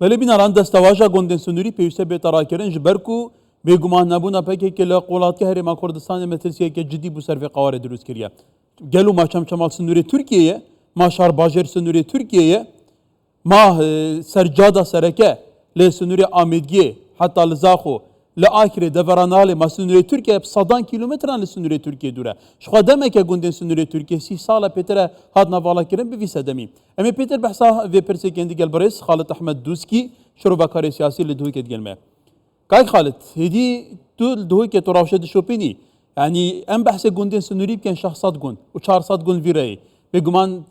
ولی بیناران دستواژا گوندن سنوری پیوسته بهتر کردن جبرکو بگمان نبونا پکی که لقولات که هرما کردستان مترسیه که جدی بو سرف قواره دروست کریه گلو ما چمال سنوری ترکیه ما شار باجر سنوری ترکیه ما سرجادا سرکه ل سنوری آمیدگی حتی لزاخو لآخر دورانال ما سنوری ترکیه صدان کیلومتران لسنوری ترکیه دوره شخوا دمه که گوندن سنوری ترکیه 30 ساله پیتره هات نوالا کردن به ویسه دمی اما پیتر بحثا و پرسی کندی گل برس خالد احمد دوسکی شروع بکاری سیاسی لدوی کد گلمه کای خالد هدی تو لدوی که تو راوشه دشوپینی يعني ام بحث جوندين سنوري كان شخصات جون و400 جون فيراي بجمان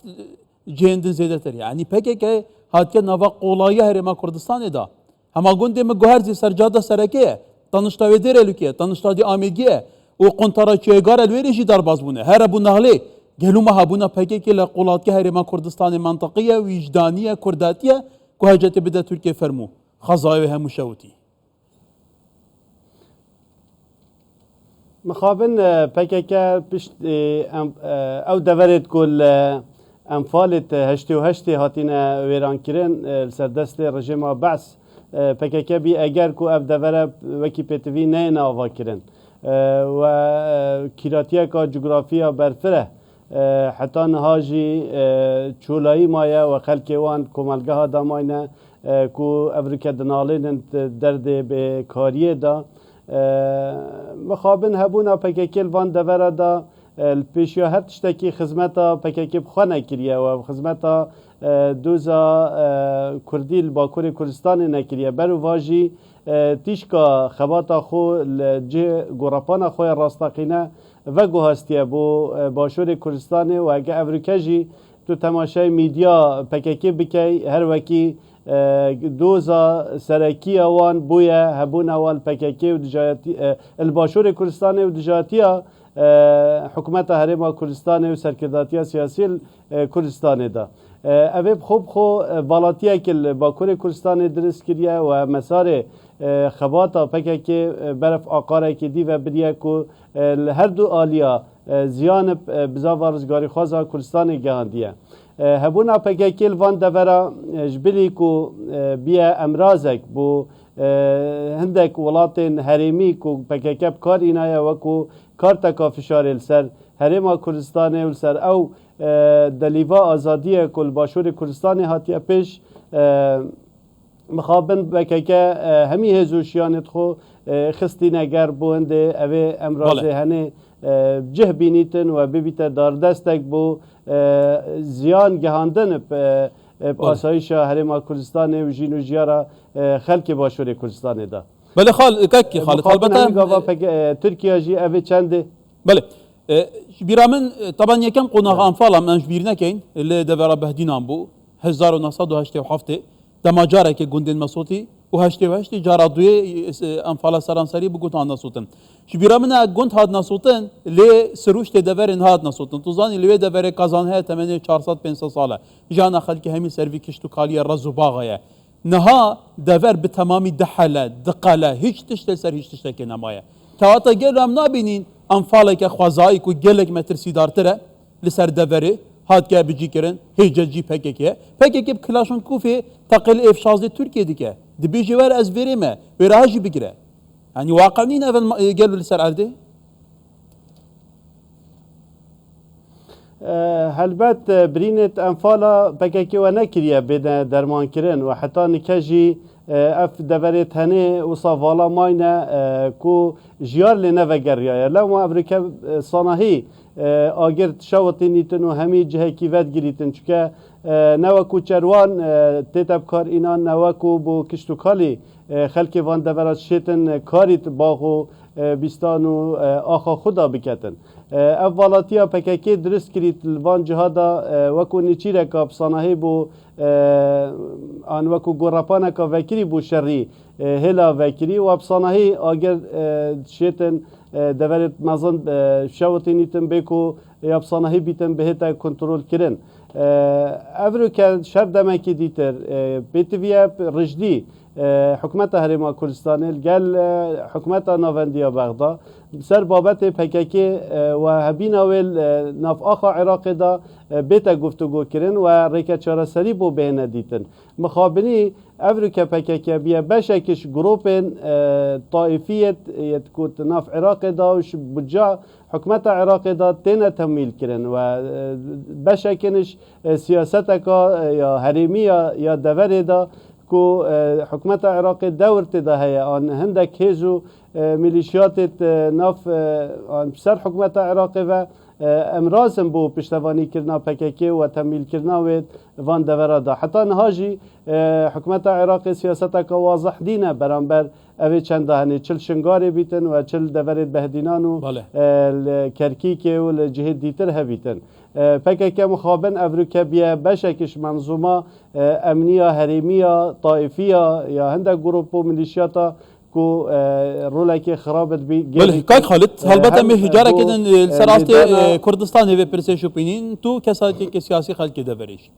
جهندن زيادة تري يعني بكك هاد كان نفق قولايا هرما كردستان دا هما جوندين مجوهر زي سرجادة سركية تنشتا ودير لوكية تنشتا دي آميجية وقنطرة شيغار الويريجي دارباز بونه هربو نهلي قالوا ما هبونا بكك لقولات هرما كردستان منطقية وجدانية كرداتية كهجة بدا تركيا فرمو خزايا مشوتي مخابن PKK پشت او دورت کل انفالت هشتی و هشتی هاتین ویران کرن سردست رژیم بعث PKK بی اگر کو او دوره وکی پتوی نه ناوا کرن و کیراتیه که جغرافیا برفره حتی نهاجی چولایی مایه و خلکی وان کمالگه ها داماینه کو افریکا دنالین درد به کاریه دا مخابن هبونا PKK وان دوره دا الپیشیا هر تشتکی خدمتا PKK بخوانه کریه و خدمتا دوزا کردی باکور کردستان نکریه برو واجی تیشکا خباتا خو لجه گوراپانا خو راستاقینه و گوهستیه بو باشور کردستان و اگه افریکاجی تو تماشای میدیا PKK بکی هر وکی دوزا سرکی آوان بویا هبون اول PKK و دجاتی الباشور کردستان و دجاتیا حکومت هرما کردستان و سرکرداتی سیاسی کردستان دا اوه خوب خو بالاتیه که باکور کردستان درست کریه و مسار خباتا PKK برف آقاره که دی و بریه که هر دو آلیا زیان بزا وارزگاری خوازا کردستان گهاندیه هبونا PKK وان دورا جبلی کو بیا امرازک بو هندک ولاتن هریمی کو PKK بکار اینایا وکو کارتکا فشار سر هرما کردستان و سر او دلیوا آزادی کل باشور کردستان هاتیه پیش مخابن PKK همی هزوشیانت خو خستی نگر بونده اوه امرازه هنه جه بینیتن و ببیت داردستک بو زیان گهاندن آسایش هرما کردستان و جین و جیارا خلق باشور کردستان دا بله خالد البته ترکیه جی اوه چنده بله بیرامن طبعا یکم قناغ انفالا من جبیرنا کین اللي دورا بهدینام بو 1987 دماجاره که گوندن مسوتی و 88 جارا دوی انفالا سرانسری بگوتان نسوتن جبیرامن گوند هاد نسوتن لی سروش دورن هاد نسوتن توزانی لی دور کازان ها تمنی 400-500 ساله جانا خلک همی سروی کشتو کالی رزو باغه نها دور به تمامی دحله دقاله هیچ تشتل سر هیچ تشتل نمایه تواتا گل هم نابینین انفاله که خوازایی که گلک مترسی دارتره لسر دوره هاد که بجی کرن هیججی PKK بکلاشون کوفی تقل افشاز ترکیه دیگه دبیجی ور از وریمه وراجی بگیره يعني واقعين اول قالوا لسر عرضه هلبت برينت انفالا PKK و نکریه بین درمان کرن و حتی نکجی اف دورت هنه و صافالا ماینه کو جیار لنه وگریه لما امریکا صانهی آگر شوطی نیتن و همی جهه کی ود گریتن چکه نوکو چروان تیتب کار اینان نوکو بو کشتو کالی خلکی وان دورت شیتن کاریت باغو بیستان و آخا خدا بکتن اولاتیا PKK درست کریت وان جهادا وکو نیچیره که بصانهی بو آن وکو گوراپانه که وکری بو شری هلا وکری و بصانهی آگر شیتن دورت مزن شوطی نیتن بکو یا بصانهی بیتن بهتا کنترول کرن افرو که شر دمکی دیتر بیتویه رجدی حکومت هرما کردستان گل حکومت ناوندیا بغدا سر بابت PKK و هبین اول ناف آخا عراق دا بیتا گفتگو کرن و ریکه چارسری بو بهنه دیتن مخابنی افریکا پکک بیا بشکش گروپن طائفیت یتکوت ناف عراق دا وش بجا حکومت عراق دا تینه تمویل کرن و بشکنش سیاستکا یا حریمی یا دوره دا کو حکومت عراق دورت دا هیا آن هندک هیزو میلیشیات ناف سر حکومت عراق و امرازم بو پشتوانی کرنا پککی و تمویل کرنا و وان دورا دا حتی نهاجی حکومت عراق سیاست که واضح دینه برانبر اوی چند هنی چل شنگاری بیتن و چل دورت بهدینان و کرکیک و جهد دیتر هبیتن پککی مخابن افریکا بیا بشکش منظومه امنیه حریمیه طائفیه یا هنده گروپ و ملیشیاتا کو رولکی خرابت بی بله کاک خالد البته می هجاره کردن سراستی کردستان و پرسش بینین تو کسایی که سیاسی خلق دبرش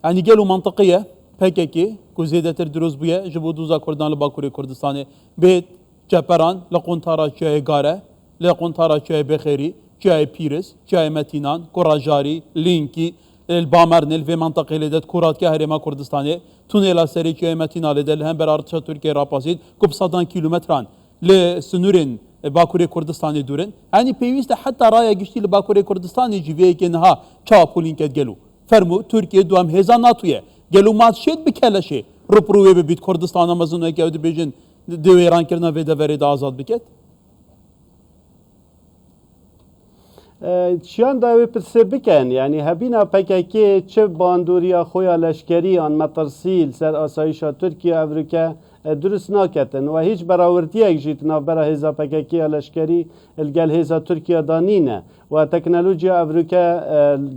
یعنی گلو منطقیه پککی کو زیاده تر دروز بویه جبو دوزا کردان لباکوری کردستان بیت جپران لقونتارا چای گاره لقونتارا چای بخیری چای پیرس چای متینان کوراجاری لینکی البامرن الفي منطقه لدت كرات كهرما كردستاني تونيلا سري كي متينا لدل هم برارتشا تركيا راباسيد كوب صدان كيلومتران لسنورين باكوري كردستاني دورن يعني بيويست حتى رايا گشتي لباكوري كردستاني جيفي كنها چاپولين كد گلو فرمو تركيا دوام هزا ناتويه گلو مات شد بكلشه روپروي ببيت كردستان امازون كود بيجن دو ايران كرنا و دوري آزاد بكت چیان داوی پرسه بکن یعنی هبینا پککی چه باندوریا خویا لشکری آن مترسیل سر آسایشا ترکیه افریکا درست ناکتن و هیچ براورتی اگجیتنا برا هزا پککی لشکری الگل هزا ترکیه دانینه و تکنولوژیا افریکا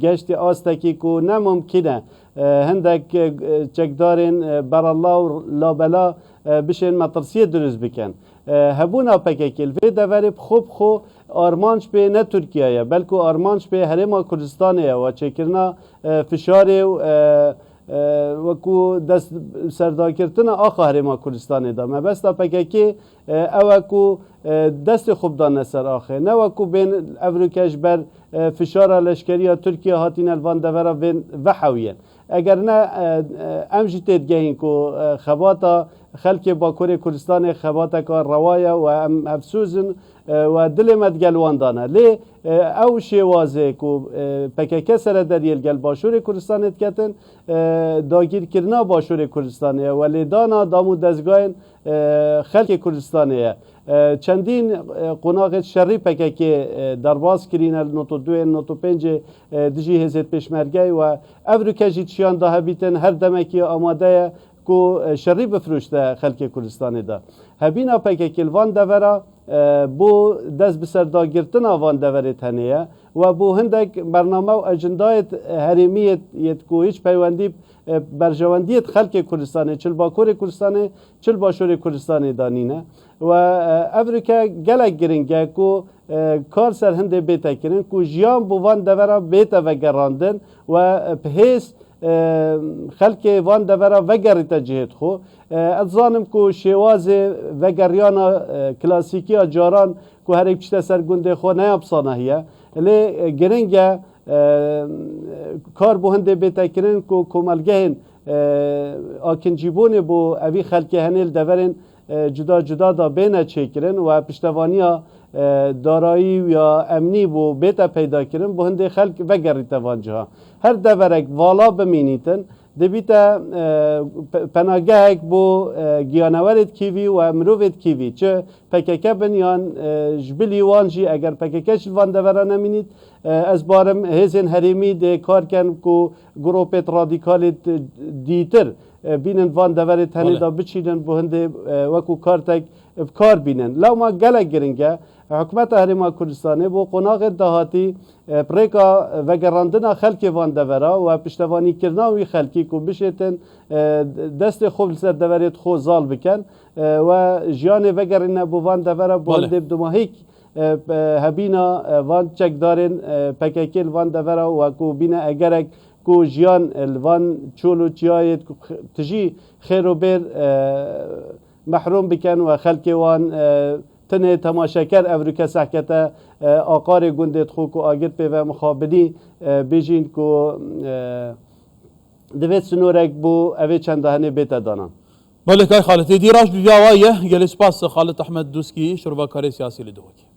گشت آستکی کو نممکنه هندک چکدارین برا الله و لابلا بشین مترسیه درست بکن هبونا پککی الوی دوری خوب خو آرمانش به نه ترکیه بلکه آرمانش به حرم کردستانه و چکرنا فشار و کو دست سرداکرتن آخه حرم کردستانه دا مبستا پککی او کو دست خوب دانه سر آخه نه و کو بین افریکاش بر فشار لشکری ترکیه هاتین الوان دورا و حویین اگر نه امجی تدگهین کو خباتا خلق باکوری کردستان خباتا که روایا و افسوزن و دل مدگلوان دانه لی او شوازه کو پکک سر دریل گل باشور کردستان اتکتن داگیر کرنا باشور کردستانه ولی دانا دامو دزگاین خلق کردستانه چندین قناغ شری پکک درباز کرین نوتو دو نوتو پنج دجی هزت پیشمرگی و افریکا جیتشیان ده بیتن هر دمکی آماده کو شری بفروشته خلق کردستان دا هبینا پکک الوان دورا بو دست بسر داگرتن آوان دوره تنیه و بو هندک برنامه و اجندایت حریمیت یت کو هیچ پیوندی برجواندیت خلق کردستان چل باکور کردستان چل باشور کردستان دانینه و افریکا گلک گرینگه کو کار سر هنده بیتا کرن کو جیان بو وان دوره بیتا و گراندن و پهیس خلق وان دورا وگریت جهت خو اتزانم کو شواز وگریانا کلاسیکی جاران کو هر یک چیز سر گنده خو نیابسانه هیه لی گرنگه کار بو هنده بیتا کرن کو کمالگهن آکنجیبون بو اوی خلق هنیل دورن جدا جدا دا بینه چه کرن و پشتوانیا دارایی یا امنی بو بیتا پیدا کرن بو هنده خلق وگریت وانجها هر دورک والا بمینیتن دبیتا پناگهک بو گیانورت کیوی و مروفت کیوی چه پککه بنیان جبلی وانجی اگر پککش وان دوره نمینید از بارم هزین حریمی ده کار کن کو گروپت رادیکالت دیتر بینن وان دوره تنی دا بچیدن بو هنده وکو کارتک کار بینن لو ما گلک گرنگه حکومت حرم کردستان بو قناغ دهاتی پریکا وگراندنا خلق وان دورا و پشتوانی کرنا وی خلقی کو بشتن دست خوب سر دورت خو زال بکن و جیان وگرنا بو وان دورا بو هندب دماهیک هبینا وان چک دارن پککل وان دورا و کو بینا اگرک کو جیان الوان چولو چیایت تجی خیر و بیر محروم بکن و خلق وان تنه تماشاگر افریقا سحکته آقار گندت خو کو آگت به و مخابدی بیجین کو دویت سنورک بو اوی چند دهنه بیت دانم بله که خالد دی راش بیاوایه گل سپاس خالد احمد دوسکی شروع کاری سیاسی لدوکی